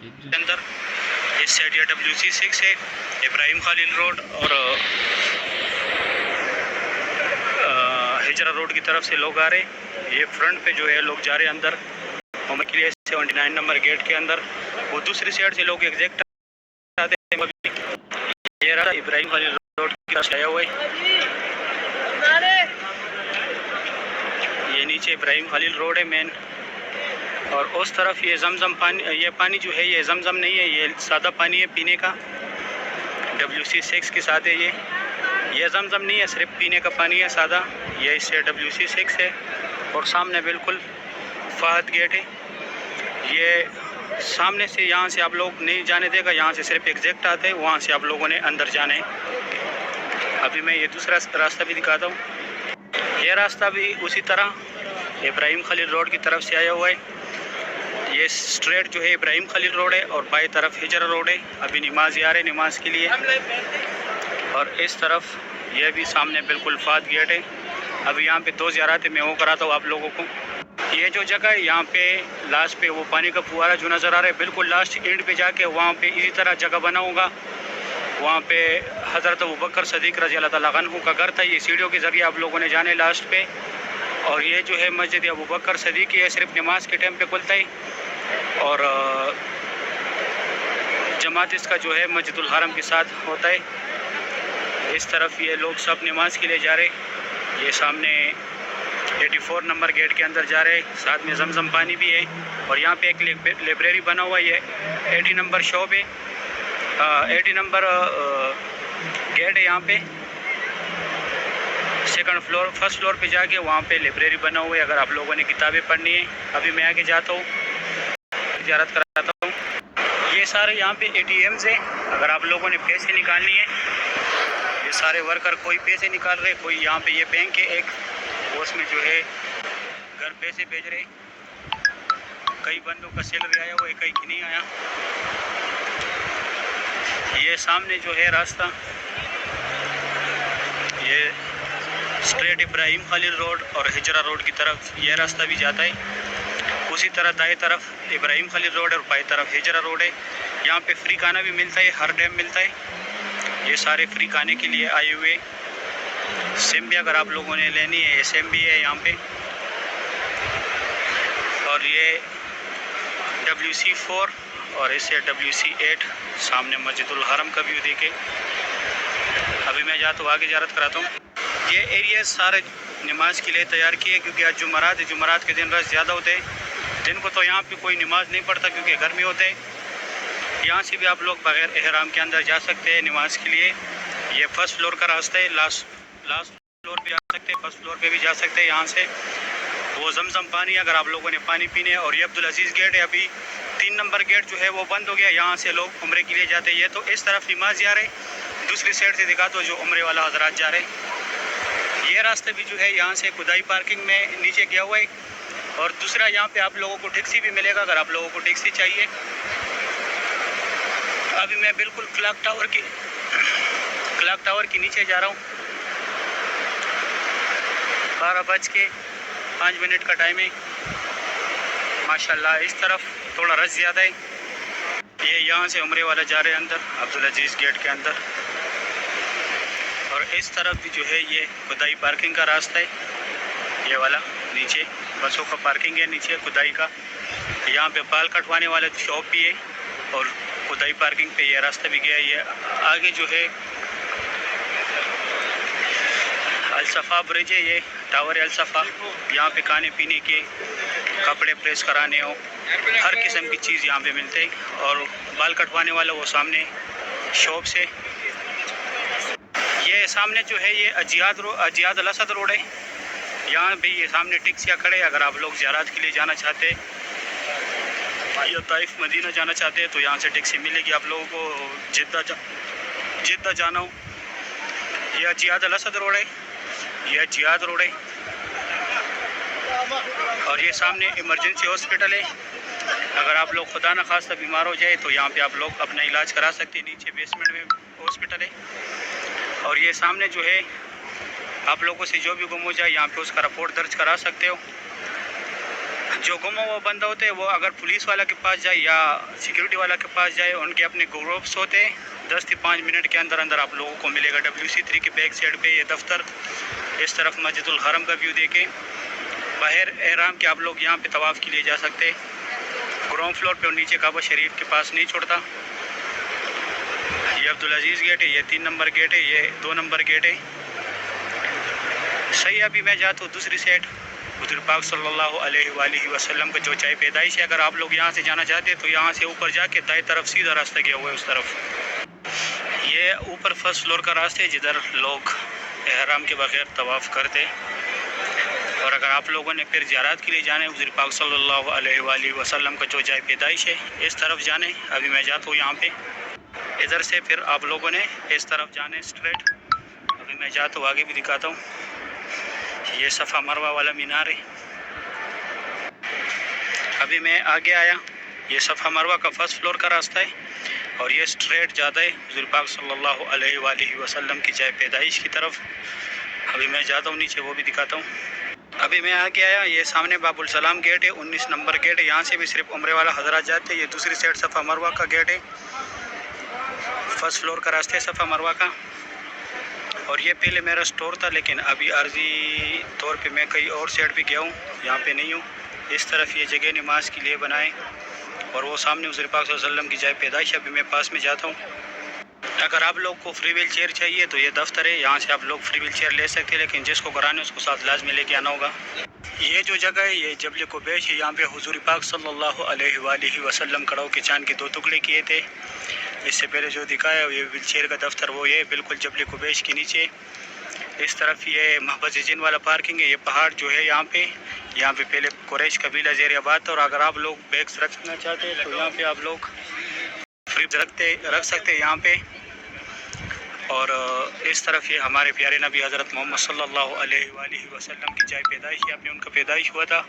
अंदर इस साइड ये WC6 है, इब्राहिम खलील रोड और हिजरा रोड की तरफ से लोग आ रहे। ये फ्रंट पे जो है लोग जा रहे हैं अंदर उम्र के लिए 79 नंबर गेट के अंदर। वो दूसरी साइड से लोग एग्जैक्ट आते हैं। ये रहा इब्राहिम खलील रोड की तरफ आया हुआ है। ये नीचे इब्राहिम खलील रोड है मेन, और उस तरफ ये जमजम पानी, ये पानी जो है ये जमजम नहीं है, ये सादा पानी है पीने का। WC6 के साथ है ये जमजम नहीं है, सिर्फ पीने का पानी है सादा। ये इससे WC6 है और सामने बिल्कुल फहद गेट है। ये सामने से यहाँ से आप लोग नहीं जाने देगा, यहाँ से सिर्फ एग्जैक्ट आते हैं, वहाँ से आप लोगों ने अंदर जाना है। अभी मैं ये दूसरा रास्ता भी दिखाता हूँ। ये रास्ता भी उसी तरह इब्राहिम खलील रोड की तरफ से आया हुआ है। ये स्ट्रेट जो है इब्राहिम खलील रोड है और बाई तरफ हिजरा रोड है। अभी नमाज आ रहे नमाज के लिए। और इस तरफ ये भी सामने बिल्कुल फात गेट है। अभी यहाँ पे 2 ज़ियारत मैं वो कराता हूँ आप लोगों को। ये जो जगह है यहाँ पे लास्ट पे वो पानी का फुहारा जो नज़र आ रहा है, बिल्कुल लास्ट एंड पे जाके वहाँ पे इसी तरह जगह बना होगा। वहाँ पे हज़रत अबू बकर सदीक रज़ी अल्लाह तआला अन्हु का घर था। ये सीढ़ियों के ज़रिए आप लोगों ने जाने लास्ट पे। और ये जो है मस्जिद अबू बकर सदीक है, सिर्फ नमाज के टाइम पे खुलता है। और जमात इसका जो है मस्जिदुल हरम के साथ होता है। इस तरफ ये लोग सब नमाज के लिए जा रहे। ये सामने 84 नंबर गेट के अंदर जा रहे, साथ में जमजम पानी भी है। और यहाँ पे एक लाइब्रेरी बना हुआ है। ये 80 नंबर शॉप है, 80 नंबर गेट है। यहाँ पे सेकंड फ्लोर, फर्स्ट फ्लोर पे जाके वहाँ पे लाइब्रेरी बना हुआ है, अगर आप लोगों ने किताबें पढ़नी है। अभी मैं आगे जाता हूँ, ज़ियारत कराता हूँ। ये सारे यहाँ पे ATMs हैं, अगर आप लोगों ने पैसे निकालनी है। ये सारे वर्कर कोई पैसे निकाल रहे, कोई यहाँ पे ये बैंक है एक, उसमें जो है घर पैसे भेज रहे। कई बंदों का सैलरी आया हुआ है, कई की नहीं आया। ये सामने जो है रास्ता, ये स्ट्रेट इब्राहिम खलील रोड और हिजरा रोड की तरफ ये रास्ता भी जाता है। उसी तरह दाएं तरफ इब्राहिम खलील रोड और बाएं तरफ हिजरा रोड है। यहाँ पे फ्री खाना भी मिलता है, हर टाइम मिलता है। ये सारे फ्री खाने के लिए आए हुए। सिम भी अगर आप लोगों ने लेनी है, SIM भी है यहाँ पे। और ये WC4 और इससे WC8 सामने मस्जिदुल हरम का व्यू देखे। अभी मैं जाता हूँ आगे ज़ियारत कराता हूँ। ये एरिया सारे नमाज के लिए तैयार किए, क्योंकि आज जुमरात है, जुमरात के दिन रश ज़्यादा होते हैं। दिन को तो यहाँ पे कोई नमाज नहीं पढ़ता क्योंकि गर्मी होते हैं। यहाँ से भी आप लोग बगैर एहराम के अंदर जा सकते हैं नमाज के लिए। ये फर्स्ट फ्लोर का रास्ता है, लास्ट फ्लोर पे जा सकते हैं, फर्स्ट फ्लोर पे भी जा सकते हैं। यहाँ से वो जमजम पानी अगर आप लोगों ने पानी पीने। और ये अब्दुल अजीज़ गेट है, अभी 3 नंबर गेट जो है वो बंद हो गया। यहाँ से लोग उम्रे के लिए जाते हैं। ये तो इस तरफ नमाज जा रहे, दूसरी साइड से दिखा तो जो उम्रे वाला हजरात जा रहे। ये रास्ते भी जो है यहाँ से खुदाई पार्किंग में नीचे गया हुआ है। और दूसरा यहाँ पे आप लोगों को टैक्सी भी मिलेगा अगर आप लोगों को टैक्सी चाहिए। अभी मैं बिल्कुल क्लॉक टावर के नीचे जा रहा हूँ। 12:05 का टाइम है। माशाल्लाह इस तरफ थोड़ा रश ज़्यादा है। ये यहाँ से उम्रे वाला जा रहे हैं अंदर अब्दुल अजीज़ गेट के अंदर। और इस तरफ भी जो है ये खुदाई पार्किंग का रास्ता है। ये वाला नीचे बसों का पार्किंग है, नीचे खुदाई का। यहाँ पे बाल कटवाने वाला शॉप भी है और खुदाई पार्किंग पे ये रास्ता भी गया है। ये आगे जो है अलसफ़ा ब्रिज है, ये टावर अलसफ़ा। यहाँ पे खाने पीने के, कपड़े प्रेस कराने हो, हर किस्म की चीज़ यहाँ पे मिलते हैं। और बाल कटवाने वाला वो सामने शॉप से। ये सामने जो है ये अजियाद अल असद रोड है। यहाँ भी ये सामने टैक्सियाँ खड़े। अगर आप लोग ज़ियारत के लिए जाना चाहते हैं या ताइफ मदीना जाना चाहते हैं तो यहाँ से टैक्सी मिलेगी आप लोगों को। जिद्दा जाना हो, ये अजियाद अल असद रोड है, ये अजियाद रोड है। और ये सामने इमरजेंसी हॉस्पिटल है। अगर आप लोग खुदा न खास्ता बीमार हो जाए तो यहाँ पे आप लोग अपना इलाज करा सकते हैं। नीचे बेसमेंट में हॉस्पिटल है। और ये सामने जो है आप लोगों से जो भी गुम हो जाए यहाँ पे उसका रिपोर्ट दर्ज करा सकते हो। जो गुमा हुआ बंदा होते हैं वो अगर पुलिस वाला के पास जाए या सिक्योरिटी वाला के पास जाए, उनके अपने ग्रुप्स होते हैं, 10 से 5 मिनट के अंदर अंदर आप लोगों को मिलेगा। WC3 के बैक साइड पे ये दफ्तर, इस तरफ मस्जिदुल हरम का व्यू देके बाहर एहराम के आप लोग यहाँ पे तवाफ़ के लिए जा सकते हैं। ग्राउंड फ्लोर पे और नीचे काबा शरीफ के पास नहीं छोड़ता। ये अब्दुल अजीज़ गेट है, ये 3 नंबर गेट है, ये 2 नंबर गेट है। सही, अभी मैं जाता हूँ दूसरी साइड। हुज़ूर पाक सल्लल्लाहु अलैहि वसल्लम का जो चाय पैदाइश है, अगर आप लोग यहाँ से जाना चाहते हैं तो यहाँ से ऊपर जाके दाएं तरफ सीधा रास्ता गया हुआ है उस तरफ। ये ऊपर फर्स्ट फ्लोर का रास्ता है जिधर लोग एहराम के बगैर तवाफ़ करते। और अगर आप लोगों ने फिर ज़ियारत के लिए जाना है हुज़ूर पाक सल्लल्लाहु अलैहि वसल्लम का जो चाय पैदाइश है, इस तरफ जाने। अभी मैं जाता हूँ यहाँ पे, इधर से फिर आप लोगों ने इस तरफ जाने स्ट्रेट। अभी मैं जाता हूँ, आगे भी दिखाता हूँ। ये सफ़ा मरवा वाला मीनार है। अभी मैं आगे आया, ये सफ़ा मरवा का फर्स्ट फ्लोर का रास्ता है और ये स्ट्रेट जाता है हुज़ूर पाक सल्लल्लाहु अलैहि वसल्लम की चाय पैदाइश की तरफ। अभी मैं जाता हूँ नीचे, वो भी दिखाता हूँ। अभी मैं आगे आया, ये सामने बाबुल सलाम गेट है, 19 नंबर गेट है। यहाँ से भी सिर्फ उम्रे वाला हज़रात जाते हैं। ये दूसरी साइड सफ़ा मरवा का गेट है, फर्स्ट फ्लोर का रास्ता है सफ़ा मरवा का। और ये पहले मेरा स्टोर था, लेकिन अभी अर्जी तौर पे मैं कहीं और साइड पे गया हूँ, यहाँ पे नहीं हूँ। इस तरफ ये जगह नमाज के लिए बनाए और वो सामने हुज़ूर पाक सल्लल्लाहु अलैहि वसल्लम की जाए पैदाइश। अभी मैं पास में जाता हूँ। अगर आप लोग को फ्री व्हील चेयर चाहिए तो ये दफ्तर है, यहाँ से आप लोग फ्री व्हील चेयर ले सकते हैं, लेकिन जिसको कराने उसको साथ लाजमी लेके आना होगा। ये जो जगह है ये जबल कुबैश है। यहाँ पे हुज़ूर पाक सल्लल्लाहु अलैहि वसल्लम कड़ों के चांद के 2 टुकड़े किए थे। इससे पहले जो दिखाया ये व्हील चेयर का दफ्तर, वो ये बिल्कुल जबल कुबैश के नीचे। इस तरफ ये महबस जिन वाला पार्किंग है। ये पहाड़ जो है यहाँ पे पहले कुरैश कबीला ज़ेर आबाद था। और अगर आप लोग बैग्स रखना चाहते हैं तो यहाँ पे आप लोग फ्रिज रख सकते हैं यहाँ पे। और इस तरफ ये हमारे प्यारे नबी हज़रत मोहम्मद सल्लल्लाहु अलैहि वसल्लम की जाए पैदाइश है। अपने उनका पैदाइश हुआ था।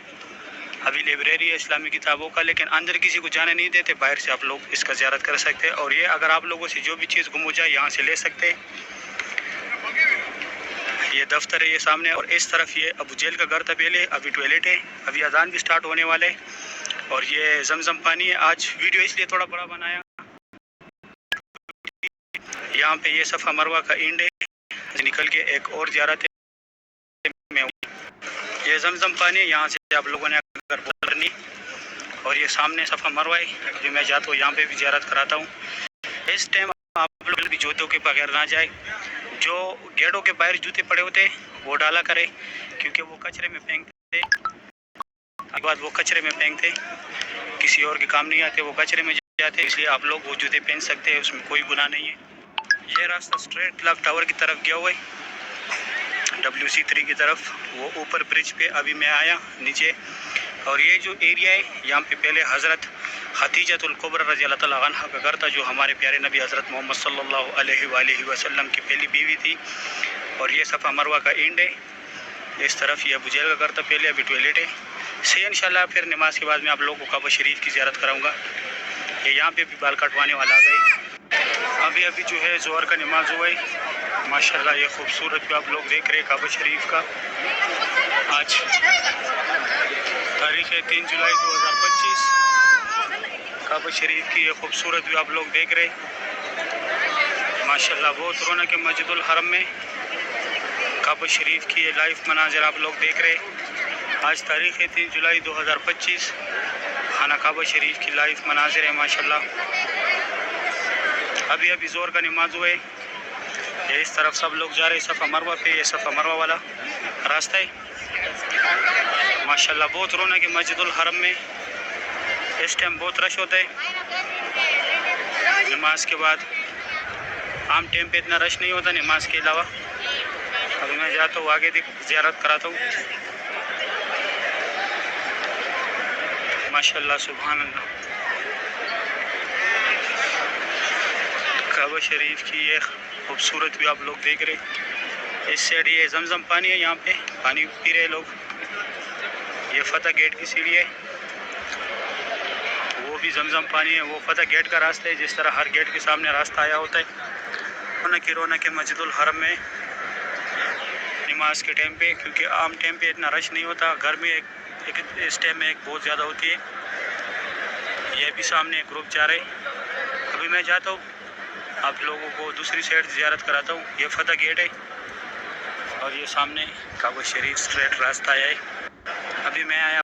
अभी लाइब्रेरी है इस्लामी किताबों का, लेकिन अंदर किसी को जाने नहीं देते, बाहर से आप लोग इसका ज़ियारत कर सकते हैं। और ये अगर आप लोगों से जो भी चीज़ गुम हो जाए यहाँ से ले सकते हैं। ये दफ्तर है ये सामने। और इस तरफ ये अबू जेल का घर था पहले, अभी टॉयलेट है। अभी अजान भी स्टार्ट होने वाले है। और ये जमजम पानी है। आज वीडियो इसलिए थोड़ा बड़ा बनाया, यहाँ पे ये सफ़ा मरवा का एंड है, निकल के एक और ज़ियारत है। ये जमजम पानी है, यहाँ से आप लोगों ने अगर बोल करनी। और ये सामने सफ़ा मरवा है। अभी मैं जाता हूँ यहाँ पे भी ज़ियारत कराता हूँ। इस टाइम आप लोग भी जूतों के बगैर ना जाए। जो गेटों के बाहर जूते पड़े होते वो डाला करें, क्योंकि वो कचरे में फेंकते, बाद वो कचरे में फेंकते, किसी और के काम नहीं आते, वो कचरे में जाते। इसलिए आप लोग वो जूते पहन सकते हैं, उसमें कोई गुनाह नहीं है। ये रास्ता स्ट्रेट क्लॉक टावर की तरफ गया हुआ है, WC3 की तरफ, वो ऊपर ब्रिज पे अभी मैं आया नीचे। और ये जो एरिया है यहाँ पे पहले हज़रत खदीजतुल कुबरा रज़ी अल्लाह तआला अन्हा का घर था, जो हमारे प्यारे नबी हज़रत मोहम्मद सल्लल्लाहु अलैहि वसल्लम की पहली बीवी थी। और ये सफ़ा मरवा का एंड है। इस तरफ ये अबू जेल का घर था पहले, अभी टॉयलेट है। से इंशाल्लाह फिर नमाज के बाद में आप लोगों को काबा शरीफ की ज़ियारत कराऊँगा। ये यहाँ पे भी बाल कटवाने वाला आ गए। अभी जो है ज़ोहर का नमाज हुआ है। माशाल्लाह ये खूबसूरत भी आप लोग देख रहे हैं काबा शरीफ का। आज तारीख़ है 3 जुलाई 2025। काबा शरीफ की ये खूबसूरत भी आप लोग देख रहे हैं। माशाल्लाह बहुत रौनक है मस्जिदुल हरम में। काबा शरीफ की ये लाइव मनाज़िर आप लोग देख रहे हैं। आज तारीख़ है 3 जुलाई 2025। खाना काबा शरीफ की लाइव मनाज़िर है माशाल्लाह। अभी ज़ोर का नमाज हुए। ये इस तरफ सब लोग जा रहे हैं सफ़ा मरवा पे। ये सफ़ा मरवा वाला रास्ता है। माशाल्लाह बहुत रौनक है मस्जिदुल हरम में। इस टाइम बहुत रश होता है नमाज के बाद। आम टाइम पे इतना रश नहीं होता नमाज के अलावा। अभी मैं जाता हूँ आगे ज़ियारत कराता हूँ। माशाल्लाह सुभान अल्लाह। काबा शरीफ की ये खूबसूरत भी आप लोग देख रहे। इस साइड ये जमजम पानी है, यहाँ पे पानी पी रहे लोग। ये फतेह गेट की सीढ़ी है, वो भी जमजम पानी है। वो फतेह गेट का रास्ता है, जिस तरह हर गेट के सामने रास्ता आया होता है। रौनक मस्जिदुल हरम में नमाज के टाइम पे, क्योंकि आम टाइम पे इतना रश नहीं होता। घर में इस टाइम में बहुत ज़्यादा होती है। ये भी सामने एक ग्रुप जा रहे हैं। अभी मैं जाता हूँ, आप लोगों को दूसरी साइड ज़ियारत कराता हूँ। ये फतेह गेट है और ये सामने काबा शरीफ स्ट्रेट रास्ता है। अभी मैं आया